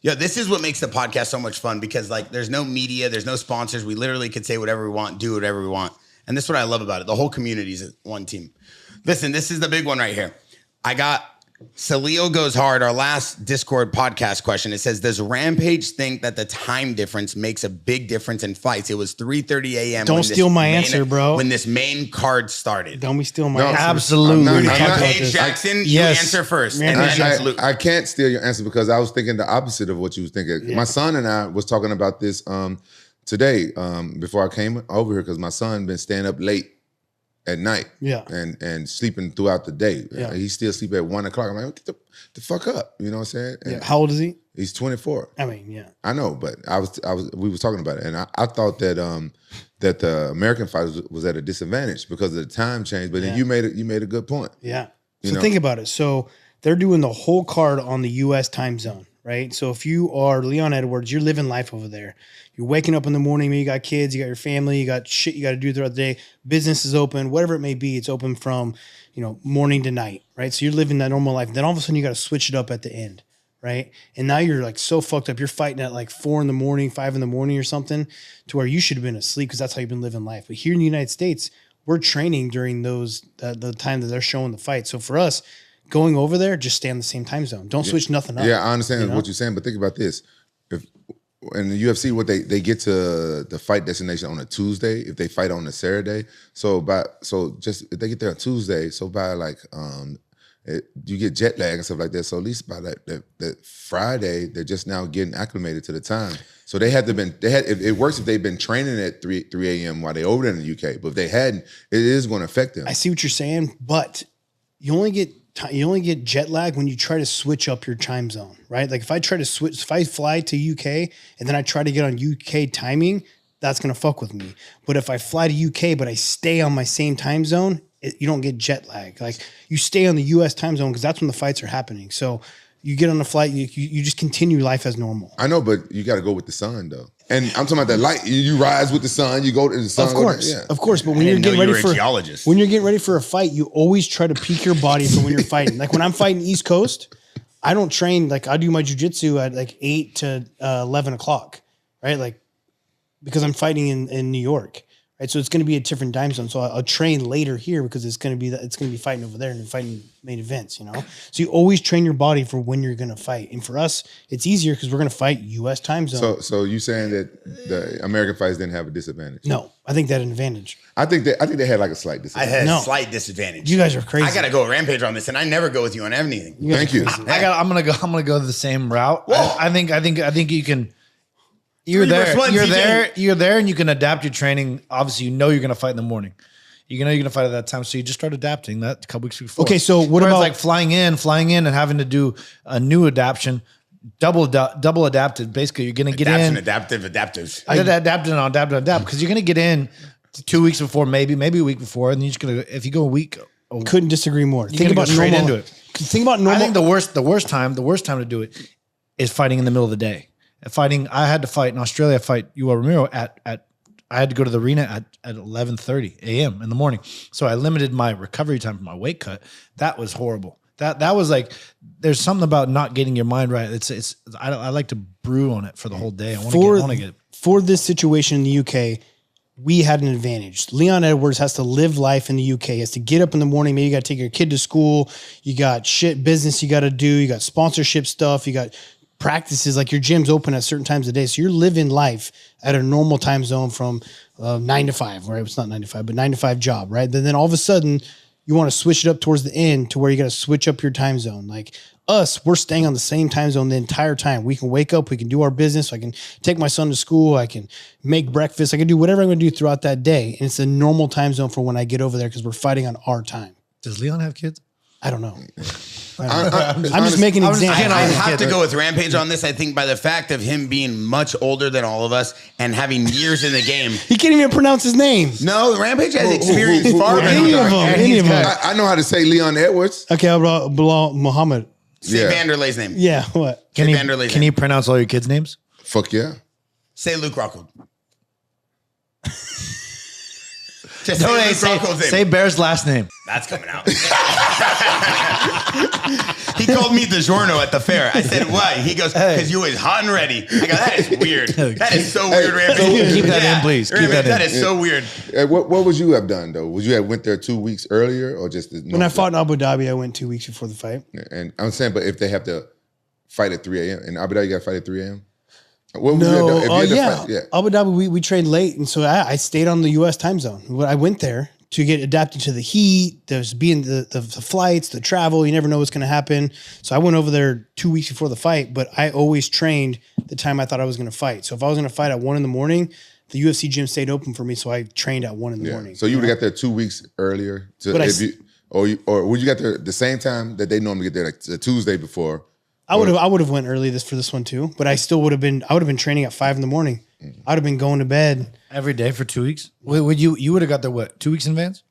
Yeah, this is what makes the podcast so much fun because like there's no media, there's no sponsors. We literally could say whatever we want, do whatever we want. And this is what I love about it. The whole community is one team. Listen, this is the big one right here. I got Salio Goes Hard, our last Discord podcast question. It says, does Rampage think that the time difference makes a big difference in fights? It was 3:30 a.m. Don't steal my answer, bro. When this main card started. Don't be stealing my answer. Absolutely. Rampage Jackson, you answer first. And then I can't steal your answer because I was thinking the opposite of what you was thinking. Yeah. My son and I was talking about this today before I came over here because my son been staying up late at night, and sleeping throughout the day. Yeah. He still sleep at 1 o'clock. I'm like, get the fuck up. You know what I'm saying? Yeah. How old is he? He's 24. I mean, yeah. I know, but we was talking about it, and I thought that that the American fight was at a disadvantage because of the time change. But then you made a good point. Yeah. So think about it. So they're doing the whole card on the U.S. time zone, right? So if you are Leon Edwards, you're living life over there. You're waking up in the morning, maybe you got kids, you got your family, you got shit you got to do throughout the day. Business is open, whatever it may be, it's open from, morning to night, right? So you're living that normal life. Then all of a sudden you got to switch it up at the end, right? And now you're like so fucked up. You're fighting at like 4 in the morning, 5 in the morning or something to where you should have been asleep because that's how you've been living life. But here in the United States, we're training during the time that they're showing the fight. So for us, going over there, just stay on the same time zone. Don't switch nothing up. Yeah, I understand what you're saying, but think about this. If in the UFC, what they get to the fight destination on a Tuesday, if they fight on a Saturday, just if they get there on Tuesday, so by like you get jet lag and stuff like that. So at least by that Friday, they're just now getting acclimated to the time. So it works if they've been training at 3 a.m. while they over there in the UK. But if they hadn't, it is going to affect them. I see what you're saying, but you only get jet lag when you try to switch up your time zone, right? Like if I fly to UK and then I try to get on UK timing, that's going to fuck with me. But if I fly to UK, but I stay on my same time zone, you don't get jet lag. Like you stay on the US time zone because that's when the fights are happening. So you get on the flight, you just continue life as normal. I know, but you got to go with the sun though. And I'm talking about that light. You rise with the sun. You go to the sun. Of course. But when you're getting ready for a fight, you always try to peak your body for when you're fighting. Like when I'm fighting East Coast, I don't train. Like I do my jiu-jitsu at like 8 to 11 o'clock, right? Like because I'm fighting in New York, right? So it's going to be a different time zone. So I'll train later here because it's going to be fighting over there and fighting main events, So you always train your body for when you're going to fight. And for us, it's easier because we're going to fight U.S. time zone. So you saying that the American fights didn't have a disadvantage? No, I think that an advantage. I think they had like a slight disadvantage. I had a slight disadvantage. You guys are crazy. I got to go Rampage on this, and I never go with you on anything. Thank you. I'm gonna go the same route. I think you can. You're there, and you can adapt your training. Obviously, you're gonna fight in the morning. You're gonna fight at that time, so you just start adapting that a couple weeks before. Okay, so what about like flying in and having to do a new adaptation, double adapted. Basically, you're gonna get in adaptive. Adapt because you're gonna get in 2 weeks before, maybe a week before, and you're just gonna if you go a week. Couldn't disagree more. Think about straight into it. Think about normal. I think the worst time to do it is fighting in the middle of the day. I had to fight in Australia. I fight Yoel Romero I had to go to the arena at 11:30 a.m. in the morning. So I limited my recovery time for my weight cut. That was horrible. That was like, there's something about not getting your mind right. I like to brew on it for the whole day. I want to get it. For this situation in the UK, we had an advantage. Leon Edwards has to live life in the UK. He has to get up in the morning. Maybe you got to take your kid to school. You got business you got to do. You got sponsorship stuff. You got practices, like your gym's open at certain times of the day. So you're living life at a normal time zone from 9 to 5, right? It's not 9 to 5, but 9 to 5 job, right? Then all of a sudden you want to switch it up towards the end to where you got to switch up your time zone. Like us, we're staying on the same time zone the entire time. We can wake up, we can do our business. I can take my son to school. I can make breakfast. I can do whatever I'm going to do throughout that day. And it's a normal time zone for when I get over there because we're fighting on our time. Does Leon have kids? I don't know. I'm just making an example. I have to go with Rampage on this. I think by the fact of him being much older than all of us and having years in the game. He can't even pronounce his name. No, Rampage has experience far any of them. I know how to say Leon Edwards. Okay, Bilal Muhammad. Say Vanderlei's name. Yeah, what? Can you pronounce all your kids' names? Fuck yeah. Say Luke Rockhold. Just No, say hey, Luke Rockhold's name. say Bear's last name. That's coming out. He called me DiGiorno at the fair. I said, why? He goes, because you was hot and ready. I go, that is weird. That is so weird, Rampage. Keep that in, please. Keep that in. That is so weird. What would you have done though? Would you have went there 2 weeks earlier or just When I fought in Abu Dhabi, I went 2 weeks before the fight. And I'm saying, but if they have to fight at 3 a.m. in Abu Dhabi, you got to fight at 3 a.m. What would you have No, done? If you had to yeah. fight- yeah. Abu Dhabi, we trained late, and so I stayed on the U.S. time zone. I went there to get adapted to the heat. There's being the flights, the travel. You never know what's going to happen. So I went over there 2 weeks before the fight, but I always trained the time I thought I was going to fight. So if I was going to fight at 1 a.m, the UFC gym stayed open for me, so I trained at 1 a.m. So you would have got there 2 weeks earlier, But or would you get there the same time that they normally get there, like the Tuesday before? I would have went early for this one too, but I still would have been training at 5 a.m. I would have been going to bed. Every day for 2 weeks. Would you would have got there what 2 weeks in advance?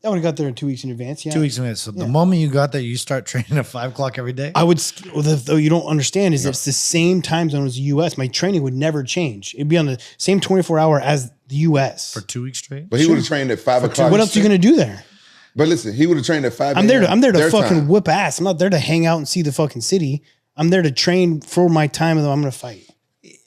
I would have got there 2 weeks in advance. Yeah, 2 weeks in advance. So the moment you got there, you start training at 5 o'clock every day. I would. Though you don't understand is it's the same time zone as the U.S. My training would never change. It'd be on the same 24-hour as the U.S. For 2 weeks straight. But he would have trained at 5 o'clock. What else are you going to do there? But listen, he would have trained at 5 I'm there. I'm there to their fucking time. whip ass. I'm not there to hang out and see the fucking city. I'm there to train for my time, and I'm going to fight.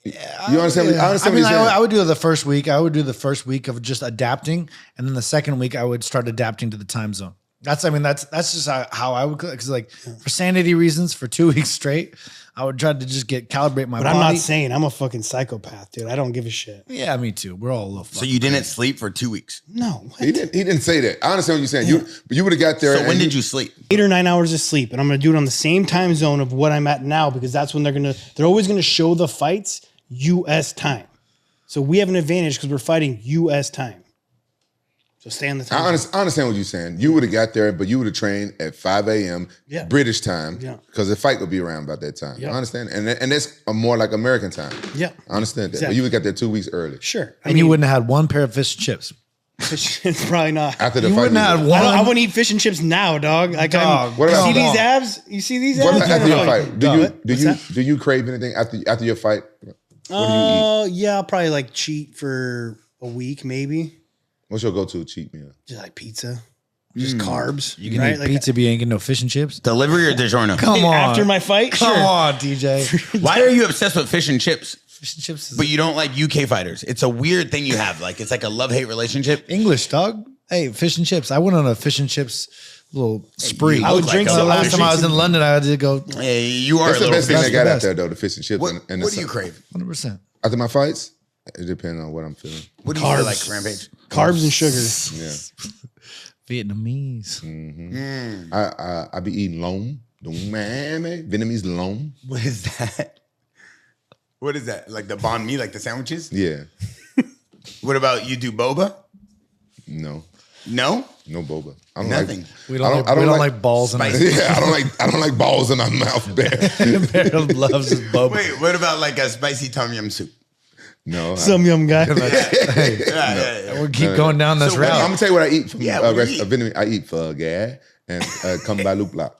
You understand? I understand what you're saying. I would do the first week. I would do the first week of just adapting, and then the second week I would start adapting to the time zone. That's just how I would, because like for sanity reasons, for 2 weeks straight, I would try to just calibrate my But body. I'm not saying I'm a fucking psychopath, dude. I don't give a shit. Yeah, me too. We're all a little. So you didn't sleep for 2 weeks. No, what? He didn't say that. I understand what you're saying. You would have got there. So when did you sleep? 8 or 9 hours of sleep, and I'm going to do it on the same time zone of what I'm at now, because that's when they're always going to show the fights U.S. time. So we have an advantage because we're fighting U.S. time. So stay on the time. I understand what you're saying. You would have got there, but you would have trained at 5 a.m. Yeah. British time, Yeah. because the fight would be around about that time. Yeah. I understand, and that's more like American time. Yeah. I understand that. But Exactly. you would have got there 2 weeks early. Sure. And you wouldn't have had one pair of fish and chips. It's probably not. After the You fight, wouldn't have had one. I wouldn't eat fish and chips now, dog. Like Dog, what you about see these tomorrow? abs? You see these abs? What about after your Like, fight? What's that? Do you crave anything after your fight? What do you eat? Yeah, I'll probably like cheat for a week, maybe. What's your go-to cheat meal? Just like pizza, just carbs. You can eat pizza, but you ain't getting no fish and chips. Delivery or DiGiorno? Come on. After my fight, Come sure. on, DJ. Why are you obsessed with fish and chips, Fish and chips is but you don't like UK fighters? It's a weird thing you have. Like it's like a love-hate relationship. English, dog. Hey, fish and chips. I went on a fish and chips little spree. you I look would like drink a the last fish time I and was in London. I had to go Hey, you are That's a the little best thing That's they the got out best. there, though. The fish and chips. What, and what do you crave? 100%. After my fights, it depends on what I'm feeling. What do you feel like, Rampage? Carbs and sugar. Yeah. Vietnamese. I be eating loam, Vietnamese loam. What is that? What is that? Like the banh mi, like the sandwiches? Yeah, What about you do boba? no No? boba. I don't Nothing. like. We don't like balls in our Spicy. Yeah, I don't like balls in my mouth, bear. Bear loves his boba. Wait, what about like a spicy tom yum soup? No, Some young guy. Hey, Yeah. we'll keep going down this So route. I'm gonna tell you what I eat from Yeah, what do you eat? Vietnamese. I eat pho gà and kambalup lak.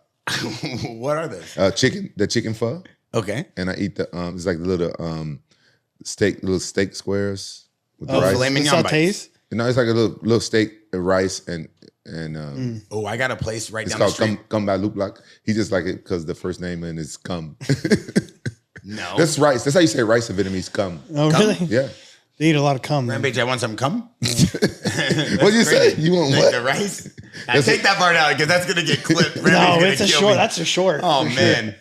What are those? Chicken pho, Okay. and I eat the it's like the little steak squares with the Oh, rice. filet The mignon bites. sautés. No, it's like a little steak, rice, and Oh, I got a place right it's down the called street. kambalup lak. He just like it because the first name in is Cum. No. That's rice. That's how you say rice in Vietnamese. Cum. Oh, really? Yeah. They eat a lot of cum. man. Rampage, I want some cum. What do you say? You want Like what? the rice? I take that part out because that's gonna get clipped. Rampage No, gonna it's a kill short. me. That's a short. Oh man.